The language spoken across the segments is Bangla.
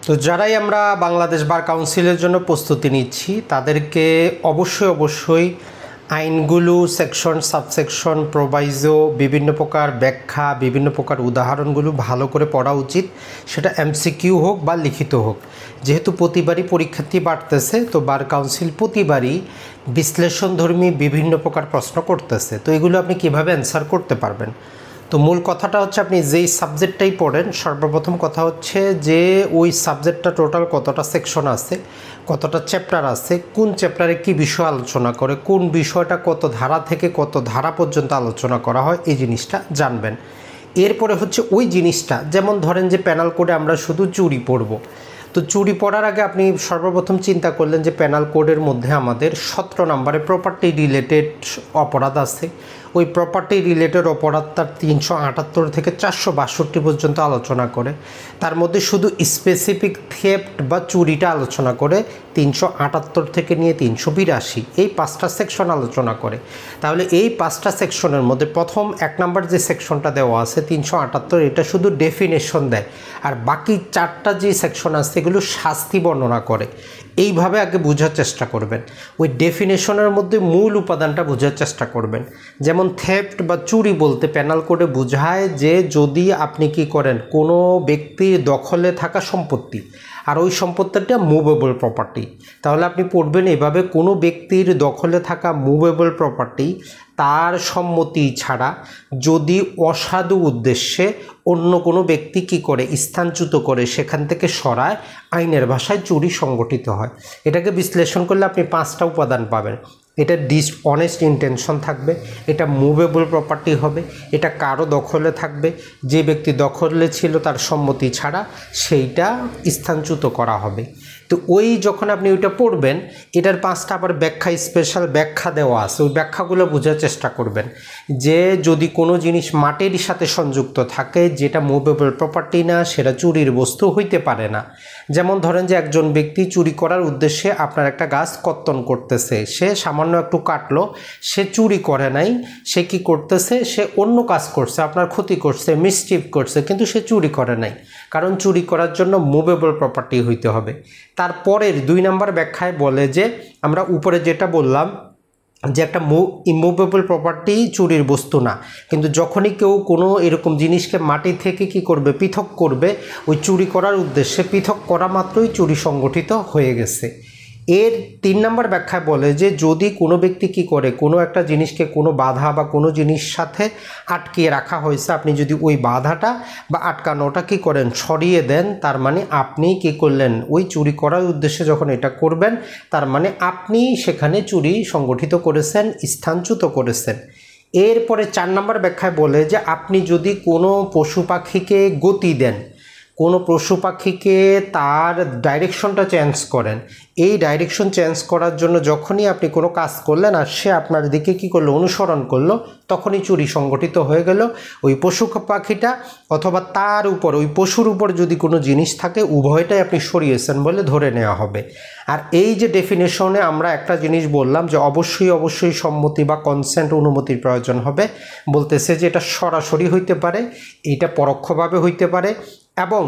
তো যারাই আমরা বাংলাদেশ বার কাউন্সিলের জন্য প্রস্তুতি নিচ্ছি তাদেরকে অবশ্যই আইনগুলো সেকশন সাবসেকশন প্রোভাইজো বিভিন্ন প্রকার ব্যাখ্যা বিভিন্ন প্রকার উদাহরণগুলো ভালো করে পড়া উচিত। সেটা এমসিকিউ হোক বা লিখিত হোক, যেহেতু প্রতিবারই পরীক্ষার্থী বাড়তেছে তো বার কাউন্সিল প্রতিবারই বিশ্লেষণধর্মী বিভিন্ন প্রকার প্রশ্ন করতেছে। তো এগুলো আপনি কিভাবে অ্যান্সার করতে পারবেন? তো মূল কথাটা হচ্ছে আপনি যেই সাবজেক্টটাই পড়েন সর্বপ্রথম কথা হচ্ছে যে ওই সাবজেক্টটা টোটাল কতটা সেকশন আছে, কতটা চ্যাপ্টার আছে, কোন চ্যাপ্টারে কী বিষয় আলোচনা করে, কোন বিষয়টা কত ধারা থেকে কত ধারা পর্যন্ত আলোচনা করা হয় এই জিনিসটা জানবেন। এরপরে হচ্ছে ওই জিনিসটা, যেমন ধরেন যে প্যানাল কোডে আমরা শুধু চুরি পড়ব, তো চুরি পড়ার আগে আপনি সর্বপ্রথম চিন্তা করলেন যে প্যানাল কোডের মধ্যে আমাদের 17 নম্বরে প্রপার্টি রিলেটেড অপরাধ আছে। ওই প্রপার্টি রিলেটেড অপরাধ তার 378 থেকে 462 পর্যন্ত আলোচনা করে। তার মধ্যে শুধু স্পেসিফিক থেফট বা চুরিটা আলোচনা করে 378 থেকে নিয়ে 382, এই 5টা সেকশন আলোচনা করে। তাহলে এই 5টা সেকশনের মধ্যে প্রথম 1 নম্বর যে সেকশনটা দেওয়া আছে 378, এটা শুধু ডেফিনেশন দেয়, আর বাকি 4টা যে সেকশন আছে এগুলো শাস্তি বর্ণনা করে। এইভাবে আগে বোঝার চেষ্টা করবেন, ওই ডেফিনেশনের মধ্যে মূল উপাদানটা বোঝার চেষ্টা করবেন। যেমন থেফট বা চুরি বলতে প্যানাল কোডে বোঝায় যে যদি আপনি কি করেন কোনো ব্যক্তির দখলে থাকা সম্পত্তি, আর ওই সম্পত্তিটা মুভেবল প্রপার্টি, তাহলে আপনি পড়বেন এভাবে: কোনো ব্যক্তির দখলে থাকা মুভেবল প্রপার্টি তার সম্মতি ছাড়া যদি অসাধু উদ্দেশ্যে অন্য কোনো ব্যক্তি কি করে স্থানচ্যুত করে সেখান থেকে সরায়, আইনের ভাষায় চুরি সংগঠিত হয়। এটাকে বিশ্লেষণ করলে আপনি 5টা উপাদান পাবেন। এটা ডিসঅনেস্ট ইন্টেনশন থাকবে, এটা মুভেবল প্রপার্টি হবে, এটা কারো দখলে থাকবে, যে ব্যক্তি দখলে ছিল তার সম্মতি ছাড়া সেইটা স্থানচ্যুত করা হবে। তো ওই যখন আপনি ওইটা পড়বেন এটার 5টা আবার ব্যাখ্যা, স্পেশাল ব্যাখ্যা দেওয়া আছে, ওই ব্যাখ্যাগুলো বোঝার চেষ্টা করবেন। যে যদি কোনো জিনিস মাটির সাথে সংযুক্ত থাকে যেটা মুভেবল প্রপার্টি না, সেটা চুরির বস্তু হইতে পারে না। যেমন ধরেন যে একজন ব্যক্তি চুরি করার উদ্দেশ্যে আপনার একটা গাছ কর্তন করতেছে, সে সামান্য একটু কাটলো, সে চুরি করে নাই, সে কি করতেছে, সে অন্য কাজ করছে, আপনার ক্ষতি করছে, মিসচিভ করছে, কিন্তু সে চুরি করে নাই, কারণ চুরি করার জন্য মুভেবল প্রপার্টি হইতে হবে। তারপরের 2 নম্বর ব্যাখ্যায় বলে যে আমরা উপরে যেটা বললাম যে একটা ইমুভেবল প্রপার্টি চুরির বস্তু না, কিন্তু যখনই কেউ কোনো এরকম জিনিসকে মাটি থেকে কি করবে, পৃথক করবে, ওই চুরি করার উদ্দেশ্যে পৃথক করা মাত্রই চুরি সংগঠিত হয়ে গেছে। এর 3 নম্বর ব্যাখ্যায় বলে যে যদি কোনো ব্যক্তি কি করে কোনো একটা জিনিসকে কোনো বাধা বা কোনো জিনিস সাথে আটকিয়ে রাখা হয়েছে, আপনি যদি ওই বাধাটা বা আটকানোটা কি করেন, সরিয়ে দেন, তার মানে আপনি কি করলেন, ওই চুরি করার উদ্দেশ্যে যখন এটা করবেন তার মানে আপনি সেখানে চুরি সংগঠিত করেছেন, স্থানচ্যুত করেছেন। এরপরে 4 নম্বর ব্যাখ্যায় বলে যে আপনি যদি কোনো পশু পাখিকে গতি দেন, কোনো পশু পাখিকে তার ডাইরেকশনটা চেঞ্জ করেন, এই ডাইরেকশন চেঞ্জ করার জন্য যখনই আপনি কোনো কাজ করলেন আর সে আপনার দিকে কি করলো, অনুসরণ করলো, তখনই চুরি সংগঠিত হয়ে গেল। ওই পশু পাখিটা অথবা তার উপর, ওই পশুর উপর যদি কোনো জিনিস থাকে, উভয়টাই আপনি সরিয়েছেন বলে ধরে নেওয়া হবে। আর এই যে ডেফিনেশনে আমরা একটা জিনিস বললাম যে অবশ্যই সম্মতি বা কনসেন্ট, অনুমতির প্রয়োজন হবে, বলতেছে যে এটা সরাসরি হইতে পারে, এটা পরোক্ষভাবে হইতে পারে, এবং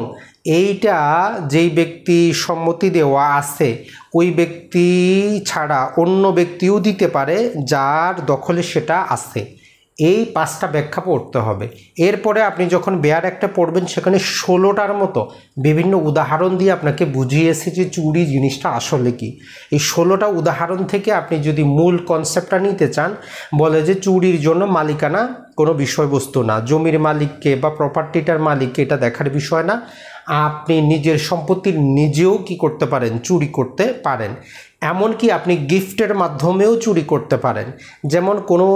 এইটা যেই ব্যক্তি সম্মতি দেওয়া আছে ওই ব্যক্তি ছাড়া অন্য ব্যক্তিও দিতে পারে যার দখলে সেটা আছে। এই 5টা ব্যাখ্যা পড়তে হবে। এরপরে আপনি যখন বেয়ার একটা পড়বেন সেখানে 16টার মতো বিভিন্ন উদাহরণ দিয়ে আপনাকে বুঝিয়েছে যে চুরি জিনিসটা আসলে কি। এই 16টা উদাহরণ থেকে আপনি যদি মূল কনসেপ্টটা নিতে চান, বলে যে চুরির জন্য মালিকানা কোনো বিষয়বস্তু না, জমির মালিককে বা প্রপার্টিটার মালিককে এটা দেখার বিষয় না, আপনি নিজের সম্পত্তির নিজেও কি করতে পারেন, চুরি করতে পারেন। এমনকি আপনি গিফটের মাধ্যমেও চুরি করতে পারেন। যেমন কোনো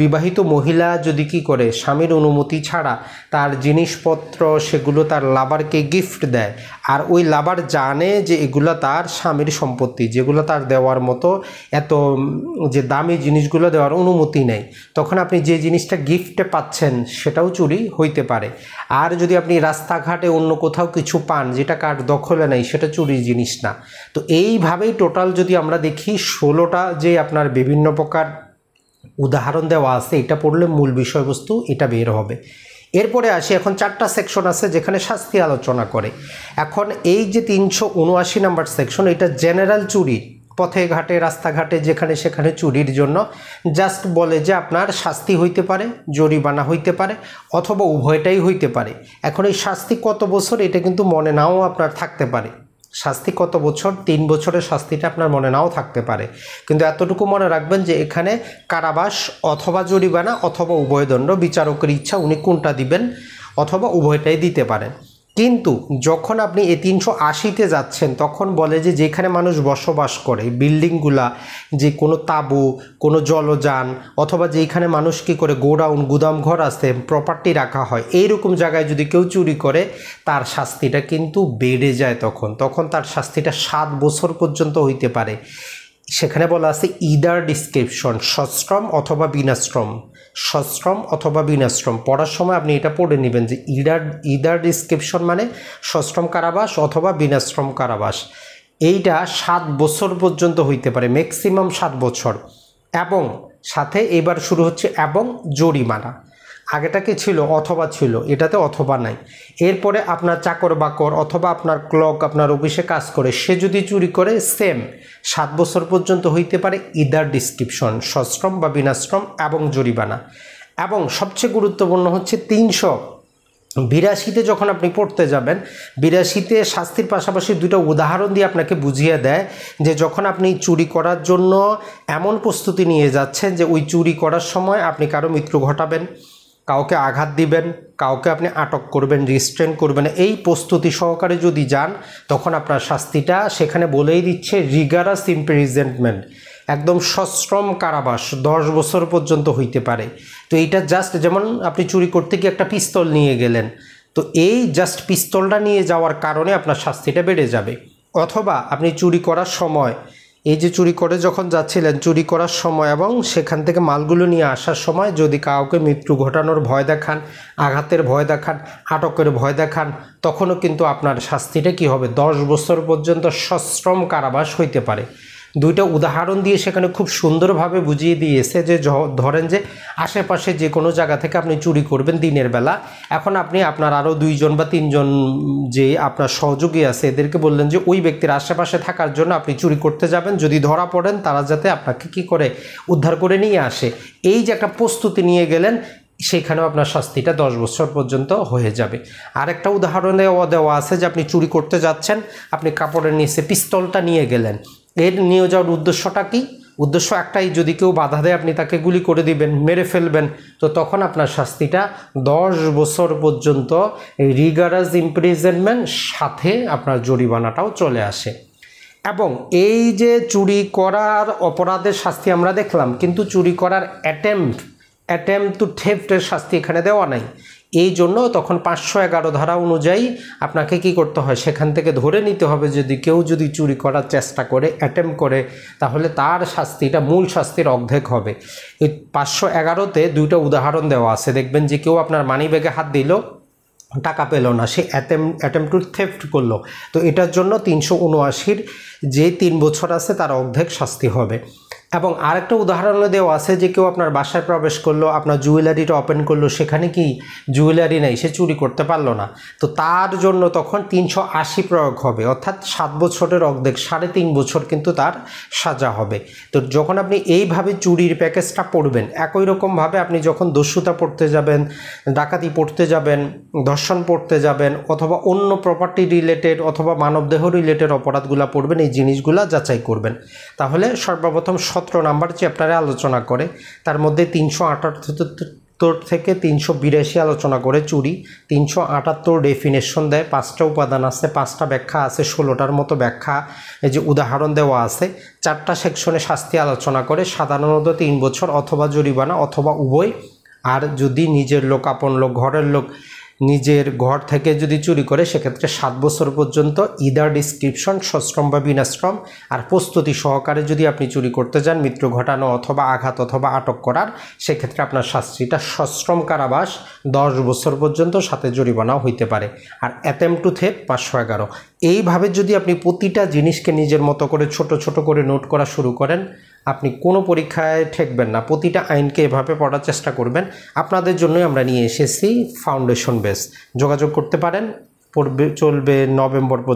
বিবাহিত মহিলা যদি কি করে স্বামীর অনুমতি ছাড়া তার জিনিসপত্র সেগুলো তার লাভারকে গিফট দেয়, আর ওই লাভার জানে যে এগুলো তার স্বামীর সম্পত্তি, যেগুলো তার দেওয়ার মতো এত যে দামি জিনিসগুলো দেওয়ার অনুমতি নেই, তখন আপনি যে জিনিসটা গিফটে পাচ্ছেন সেটাও চুরি হইতে পারে। আর যদি আপনি রাস্তাঘাটে অন্য কোথাও কিছু পান যেটা কার দখলে নেই, সেটা চুরির জিনিস না। তো এইভাবেই টোটাল যদি আমরা দেখি 16টা যে আপনার বিভিন্ন প্রকার উদাহরণ দেওয়া আছে, এটা পড়লে মূল বিষয়বস্তু এটা বের হবে। এরপরে আসি, এখন 4টা সেকশন আছে যেখানে শাস্তি আলোচনা করে। এখন এই যে 379 নাম্বার সেকশন, এটা জেনারেল চুরি, পথে ঘাটে রাস্তাঘাটে যেখানে সেখানে চুরির জন্য জাস্ট বলে যে আপনার শাস্তি হইতে পারে, জরিমানা হইতে পারে, অথবা উভয়টাই হইতে পারে। এখন এই শাস্তি কত বছর এটা কিন্তু মনে নাও আপনার থাকতে পারে। শাস্তি কত বছর, 3 বছরের শাস্তিটা আপনার মনে নাও থাকতে পারে, কিন্তু এতটুকু মনে রাখবেন যে এখানে কারাবাস অথবা জরিমানা অথবা উভয় দণ্ড, বিচারকের ইচ্ছা উনি কোনটা দিবেন, অথবা উভয়টাই দিতে পারেন। কিন্তু যখন আপনি এই 380-তে যাচ্ছেন তখন বলে যে যেখানে মানুষ বসবাস করে, বিল্ডিংগুলা, যে কোনো তাঁবু, কোনো জলযান, অথবা যেখানে মানুষ কী করে গোডাউন গুদামঘর আছে, প্রপার্টি রাখা হয়, এইরকম জায়গায় যদি কেউ চুরি করে তার শাস্তিটা কিন্তু বেড়ে যায়। তখন তার শাস্তিটা 7 বছর পর্যন্ত হইতে পারে। সেখানে বলা আছে ইদার ডিসক্রিপশন, সশ্রম অথবা বিনাশ্রম, সশ্রম অথবা বিনাশ্রম। পড়ার সময় আপনি এটা পড়ে নেবেন যে ইদার ডিসক্রিপশন মানে সশ্রম কারাবাস অথবা বিনাশ্রম কারাবাস। এইটা 7 বছর পর্যন্ত হইতে পারে, ম্যাক্সিমাম 7 বছর। এবং সাথে এবার শুরু হচ্ছে এবং জরিমানা। আগেটা কি ছিল, অথবা ছিল, এটাতে অথবা নাই। এরপরে আপনার চাকর বাকর অথবা আপনার ক্লক আপনার অফিসে কাজ করে, সে যদি চুরি করে সেম 7 বছর পর্যন্ত হইতে পারে ইদার ডিসক্রিপশন, সশ্রম বা বিনাশ্রম এবং জরিমানা। এবং সবচেয়ে গুরুত্বপূর্ণ হচ্ছে 382-তে যখন আপনি পড়তে যাবেন, 82-তে শাস্তির পাশাপাশি 2টা উদাহরণ দিয়ে আপনাকে বুঝিয়ে দেয় যে যখন আপনি চুরি করার জন্য এমন প্রস্তুতি নিয়ে যাচ্ছেন যে ওই চুরি করার সময় আপনি কারো মৃত্যু ঘটাবেন, কাউকে আঘাত দিবেন, কাউকে আপনি আটক করবেন, রিস্ট্রেন করবেন, এই প্রস্তুতি সহকারে যদি যান তখন আপনার শাস্তিটা সেখানে বলেই দিচ্ছে রিগারাস ইমপ্রিজনমেন্ট, একদম সশ্রম কারাবাস 10 বছর পর্যন্ত হইতে পারে। তো এইটা জাস্ট যেমন আপনি চুরি করতে গিয়ে একটা পিস্তল নিয়ে গেলেন, তো এই জাস্ট পিস্তলটা নিয়ে যাওয়ার কারণে আপনার শাস্তিটা বেড়ে যাবে। অথবা আপনি চুরি করার সময়, এই যে চুরি করে যখন যাচ্ছিলেন, চুরি করার সময় এবং সেখান থেকে মালগুলো নিয়ে আসার সময় যদি কাউকে মৃত্যু ঘটানোর ভয় দেখান, আঘাতের ভয় দেখান, আটকের ভয় দেখান, তখনও কিন্তু আপনার শাস্তিটা কি হবে, 10 বছর পর্যন্ত সশ্রম কারাবাস হইতে পারে। 2টা উদাহরণ দিয়ে সেখানে খুব সুন্দরভাবে বুঝিয়ে দিয়েছে যে ধরেন যে আশেপাশে যে কোনো জায়গা থেকে আপনি চুরি করবেন দিনের বেলা, এখন আপনি আপনার আরও 2 জন বা 3 জন যে আপনার সহযোগী আছে এদেরকে বললেন যে ওই ব্যক্তির আশেপাশে থাকার জন্য আপনি চুরি করতে যাবেন, যদি ধরা পড়েন তারা যাতে আপনাকে কি করে উদ্ধার করে নিয়ে আসে। এই যে একটা প্রস্তুতি নিয়ে গেলেন, সেখানেও আপনার শাস্তিটা 10 বছর পর্যন্ত হয়ে যাবে। আরেকটা উদাহরণ দেওয়া আছে যে আপনি চুরি করতে যাচ্ছেন, আপনি কাপড়ের নিচে পিস্তলটা নিয়ে গেলেন, এর নিয়ে যাওয়ার উদ্দেশ্যটা কি, উদ্দেশ্য একটাই, যদি কেউ বাধা দেয় আপনি তাকে গুলি করে দিবেন, মেরে ফেলবেন, তো তখন আপনার শাস্তিটা 10 বছর পর্যন্ত রিগারাস ইমপ্রিজনমেন্ট, সাথে আপনার জরিমানাটাও চলে আসে। এবং এই যে চুরি করার অপরাধের শাস্তি আমরা দেখলাম, কিন্তু চুরি করার অ্যাটেম্প টু থেফটের শাস্তি এখানে দেওয়া নাই। এই জন্য তখন 511 ধারা অনুযায়ী আপনাকে কি করতে হয়, সেখান থেকে ধরে নিতে হবে যদি কেউ চুরি করার চেষ্টা করে, অ্যাটেম্প করে, তাহলে তার শাস্তিটা মূল শাস্তির অর্ধেক হবে। এই 511-তে 2টা উদাহরণ দেওয়া আছে, দেখবেন যে কেউ আপনার মানিব্যাগে হাত দিল, টাকা পেল না, সে অ্যাটেম্প টু থেফট করলো, তো এটার জন্য 379-র যে 3 বছর আছে তার অর্ধেক শাস্তি হবে। এবং আরেকটা উদাহরণ দেওয়া আছে যে কেউ আপনার বাসায় প্রবেশ করলো, আপনার জুয়েলারিটা ওপেন করলো, সেখানে কি জুয়েলারি নেই, সে চুরি করতে পারলো না, তো তার জন্য তখন 380 প্রয়োগ হবে, অর্থাৎ 7 বছরের অর্ধেক 3.5 বছর কিন্তু তার সাজা হবে। তো যখন আপনি এইভাবে চুরির প্যাকেজটা পড়বেন, একই রকমভাবে আপনি যখন দস্যুতা পড়তে যাবেন, ডাকাতি পড়তে যাবেন, ধর্ষণ পড়তে যাবেন, অথবা অন্য প্রপার্টি রিলেটেড অথবা মানবদেহ রিলেটেড অপরাধগুলো পড়বেন, এই জিনিসগুলো যাচাই করবেন। তাহলে সর্বপ্রথম 17 নাম্বার চ্যাপ্টারে আলোচনা করে, তার মধ্যে 378 থেকে 382 আলোচনা করে চুরি, 378 ডেফিনেশন দেয়, 5টা উপাদান আছে, 5টা ব্যাখ্যা আছে, 16টার মতো ব্যাখ্যা, এই যে উদাহরণ দেওয়া আছে, 4টা সেকশনে শাস্তি আলোচনা করে, সাধারণত 3 বছর অথবা জরিমানা অথবা উভয়। আর যদি নিজের লোক, আপন লোক, ঘরের লোক নিজের ঘর থেকে যদি চুরি করে সেক্ষেত্রে 7 বছর পর্যন্ত ইদার ডিসক্রিপশন, সশ্রম বা বিনাশ্রম। আর প্রস্তুতি সহকারে যদি আপনি চুরি করতে যান, মৃত্যু ঘটানো অথবা আঘাত অথবা আটক করার, সেক্ষেত্রে আপনার শাস্তিটা সশ্রম কারাবাস 10 বছর পর্যন্ত, সাথে জরিমানাও হইতে পারে। আর অ্যাটেম্প টু থেফট 511। এইভাবে যদি আপনি প্রতিটা জিনিসকে নিজের মতো করে ছোট ছোট করে নোট করা শুরু করেন, আপনি কোনো পরীক্ষায় ঠেকবেন না। প্রতিটা আইনকে এভাবে পড়ার চেষ্টা করবেন। আপনাদের জন্যই আমরা নিয়ে এসেছি ফাউন্ডেশন বেস। যোগাযোগ করতে পারেন, চলবে নভেম্বর পর্যন্ত।